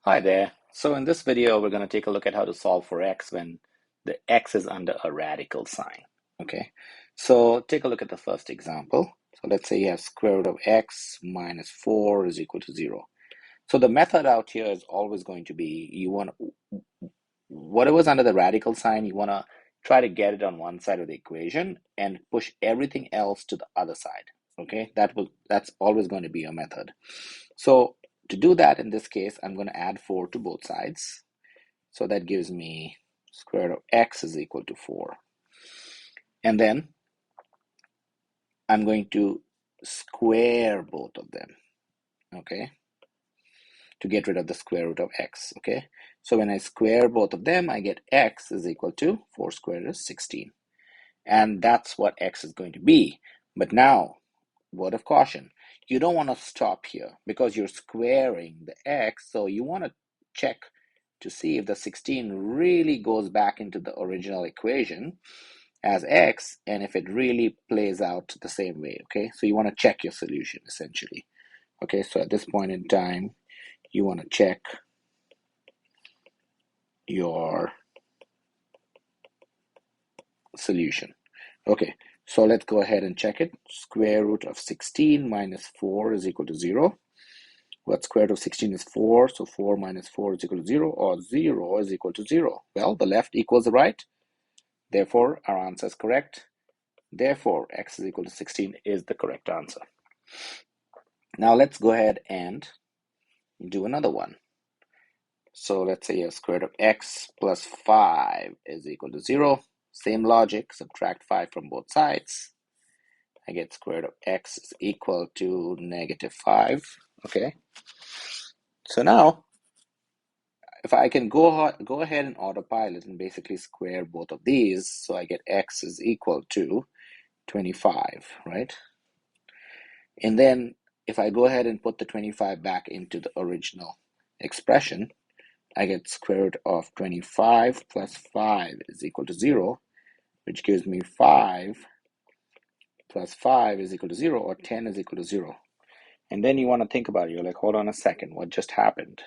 Hi there. So in this video, we're going to take a look at how to solve for x when the x is under a radical sign. Okay, so take a look at the first example. So let's say you have square root of x minus 4 is equal to 0. So the method out here is always going to be you want whatever's under the radical sign, you want to try to get it on one side of the equation and push everything else to the other side. Okay, that's always going to be your method. So to do that, in this case, I'm going to add 4 to both sides. So that gives me square root of x is equal to 4. And then I'm going to square both of them, okay, to get rid of the square root of x, okay? So when I square both of them, I get x is equal to 4 squared is 16. And that's what x is going to be. But now, word of caution, you don't want to stop here because you're squaring the x, so you want to check to see if the 16 really goes back into the original equation as x and if it really plays out the same way, okay? So you want to check your solution essentially. Okay, so at this point in time, you want to check your solution. Okay, so let's go ahead and check it. Square root of 16 minus 4 is equal to 0. What square root of 16 is 4, so 4 minus 4 is equal to 0, or 0 is equal to 0. Well, the left equals the right. Therefore, our answer is correct. Therefore, x is equal to 16 is the correct answer. Now let's go ahead and do another one. So let's say square root of x plus 5 is equal to 0. Same logic, subtract 5 from both sides. I get square root of x is equal to negative 5. Okay. So now, if I can go ahead and autopilot and basically square both of these, so I get x is equal to 25, right? And then if I go ahead and put the 25 back into the original expression, I get square root of 25 plus 5 is equal to 0, which gives me 5 plus 5 is equal to 0, or 10 is equal to 0. And then you want to think about it. You're like, hold on a second, what just happened?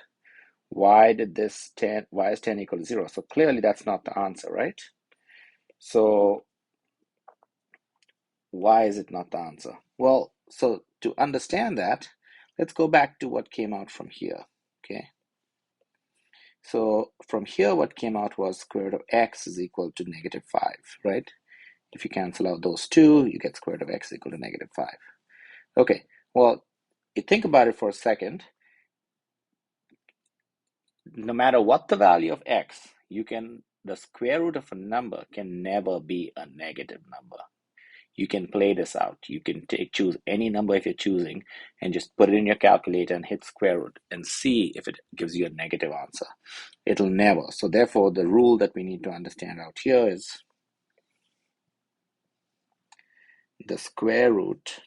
Why is 10 equal to 0? So clearly that's not the answer, right? So why is it not the answer? Well, so to understand that, let's go back to what came out from here, okay? So from here, what came out was square root of x is equal to negative 5, right? If you cancel out those two, you get square root of x equal to negative 5. Okay, well, you think about it for a second. No matter what the value of x, the square root of a number can never be a negative number. You can play this out. You can choose any number if you're choosing and just put it in your calculator and hit square root and see if it gives you a negative answer. It'll never. So therefore, the rule that we need to understand out here is the square root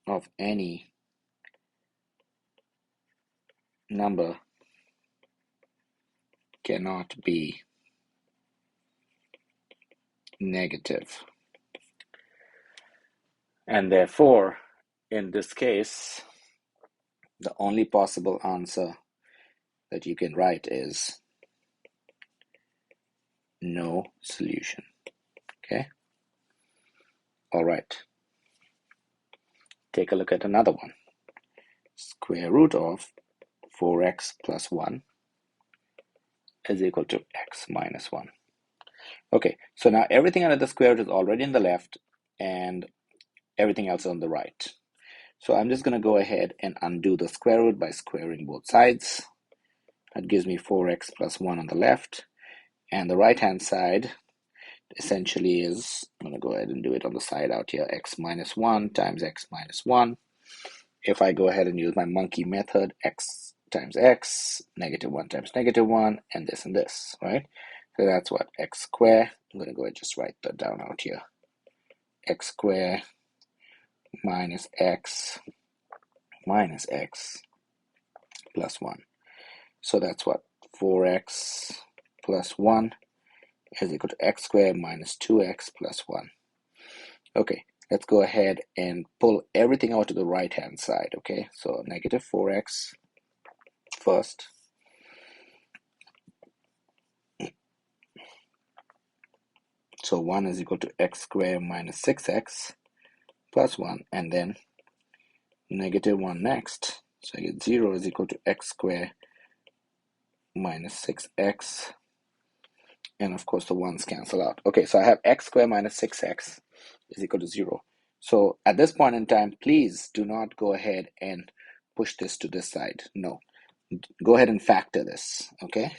of any number cannot be negative. And therefore, in this case, the only possible answer that you can write is no solution. Okay? All right. Take a look at another one. Square root of 4x plus 1 is equal to x minus 1. Okay, so now everything under the square root is already in the left and everything else on the right. So I'm just going to go ahead and undo the square root by squaring both sides. That gives me 4x plus 1 on the left. And the right-hand side essentially is, I'm going to go ahead and do it on the side out here, x minus 1 times x minus 1. If I go ahead and use my monkey method, x times x, negative 1 times negative 1, and this, right? So that's what, x squared. I'm going to go ahead and just write that down out here. X squared minus x plus 1. So that's what, 4x plus 1 is equal to x squared minus 2x plus 1. Okay, let's go ahead and pull everything out to the right hand side, okay? So negative 4x first. So 1 is equal to x squared minus 6x plus 1, and then negative 1 next. So I get 0 is equal to x squared minus 6x, and of course the 1's cancel out. Okay, so I have x squared minus 6x is equal to 0. So at this point in time, please do not go ahead and push this to this side. No, go ahead and factor this, okay?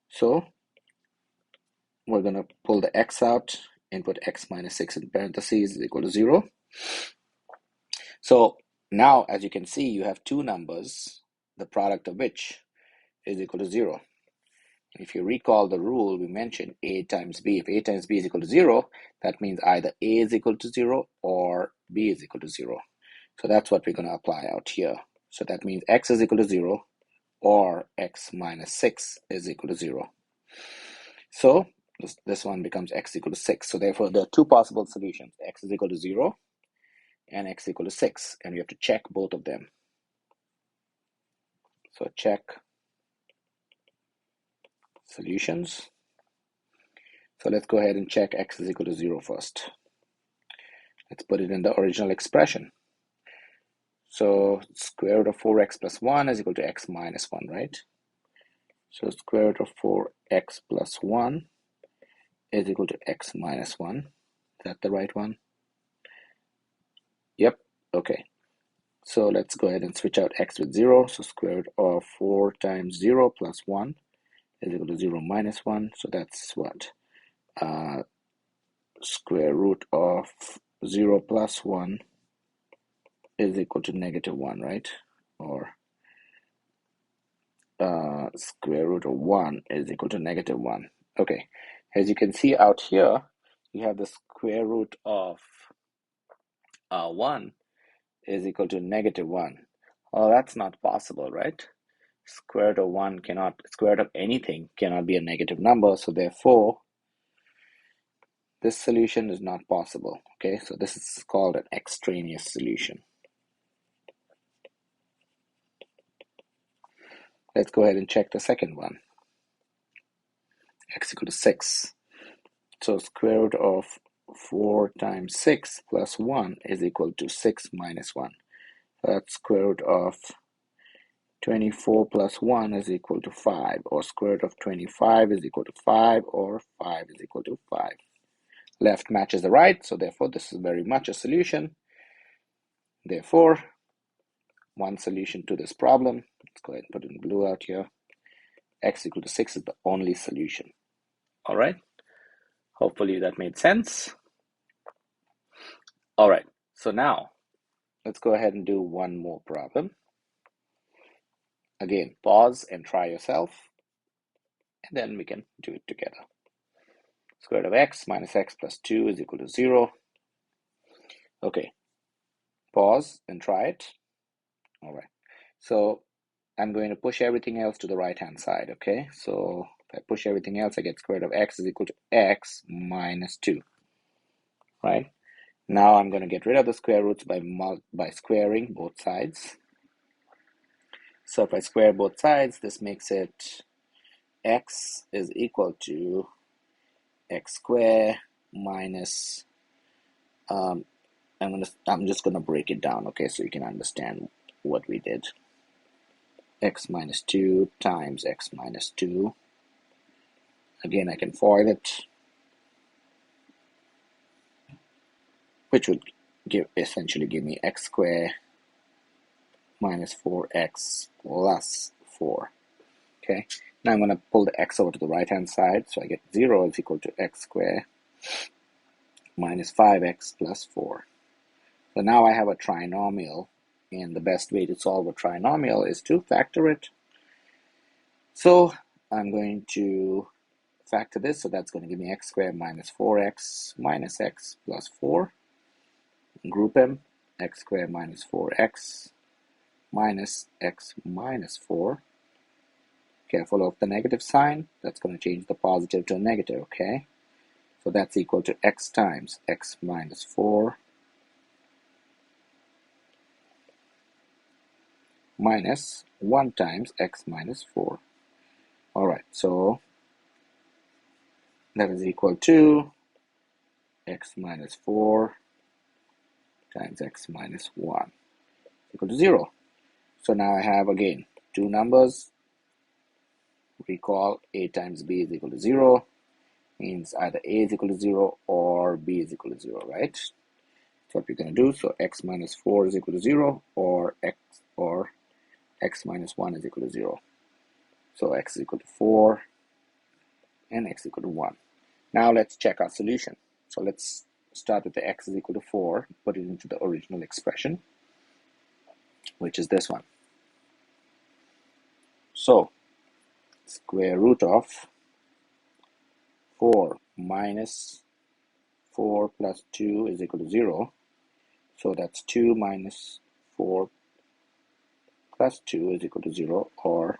So we're going to pull the x out and put x minus 6 in parentheses is equal to 0. So now, as you can see, you have two numbers, the product of which is equal to 0. If you recall the rule, we mentioned a times b. If a times b is equal to 0, that means either a is equal to 0 or b is equal to 0. So that's what we're going to apply out here. So that means x is equal to 0 or x minus 6 is equal to 0. So this one becomes x equal to 6. So therefore, there are two possible solutions. X is equal to 0 and x equal to 6. And we have to check both of them. So check solutions. So let's go ahead and check x is equal to 0 first. Let's put it in the original expression. So square root of 4x plus 1 is equal to x minus 1, right? So square root of 4x plus 1 is equal to x minus 1. Is that the right one? Yep, okay. So let's go ahead and switch out x with 0. So square root of 4 times 0 plus 1 is equal to 0 minus 1. So that's what? Square root of 0 plus 1 is equal to negative 1, right? Or square root of 1 is equal to negative 1. Okay, as you can see out here, you have the square root of 1 is equal to negative 1. Oh, that's not possible, right? Square root of 1 cannot, square root of anything cannot be a negative number, so therefore, this solution is not possible, okay? So this is called an extraneous solution. Let's go ahead and check the second one. X equal to 6. So square root of 4 times 6 plus 1 is equal to 6 minus 1. That's square root of 24 plus 1 is equal to 5, or square root of 25 is equal to 5, or 5 is equal to 5. Left matches the right, so therefore this is very much a solution. Therefore, one solution to this problem, let's go ahead and put it in blue out here, x equal to 6 is the only solution. All right, hopefully that made sense. All right, so now let's go ahead and do one more problem. Again, pause and try yourself, and then we can do it together. Square root of x minus x plus 2 is equal to 0. Okay, pause and try it. All right, so I'm going to push everything else to the right hand side, okay? So if I push everything else, I get square root of x is equal to x minus 2, right? Now I'm going to get rid of the square roots by squaring both sides. So if I square both sides, this makes it x is equal to x squared minus, I'm just going to break it down, okay, so you can understand what we did. X minus 2 times x minus 2. Again, I can FOIL it, which would essentially give me x squared minus 4x plus 4. Okay, now I'm going to pull the x over to the right hand side, so I get 0 is equal to x squared minus 5x plus 4. So now I have a trinomial, and the best way to solve a trinomial is to factor it. So I'm going to factor this, so that's going to give me x squared minus 4x minus x plus 4. Group them, x squared minus 4x minus x minus 4. Careful of the negative sign, that's going to change the positive to a negative, okay? So that's equal to x times x minus 4 minus 1 times x minus 4. All right, so that is equal to x minus 4 times x minus 1 equal to 0. So now I have again two numbers. Recall a times b is equal to 0 means either a is equal to 0 or b is equal to 0, right? That's what we're going to do. So x minus 4 is equal to 0 or x minus 1 is equal to 0. So x is equal to 4 and x is equal to 1. Now let's check our solution. So let's start with the x is equal to 4, put it into the original expression, which is this one. So square root of 4 minus 4 plus 2 is equal to 0. So that's 2 minus 4 plus 2 is equal to 0, or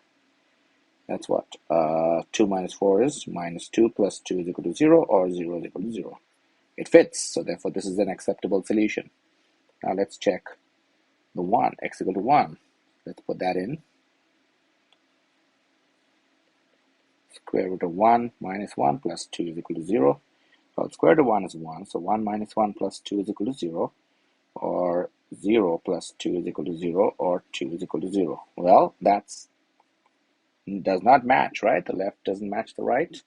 that's what? 2 minus 4 is minus 2 plus 2 is equal to 0, or 0 is equal to 0. It fits, so therefore this is an acceptable solution. Now let's check the 1, x equal to 1. Let's put that in. Square root of 1 minus 1 plus 2 is equal to 0. Well, square root of 1 is 1, so 1 minus 1 plus 2 is equal to 0, or 0 plus 2 is equal to 0, or 2 is equal to 0. Well, that's does not match, right? The left doesn't match the right,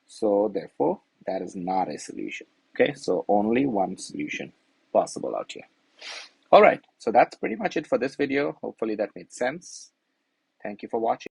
so therefore that is not a solution. Okay, so only one solution possible out here. All right, so that's pretty much it for this video. Hopefully that made sense. Thank you for watching.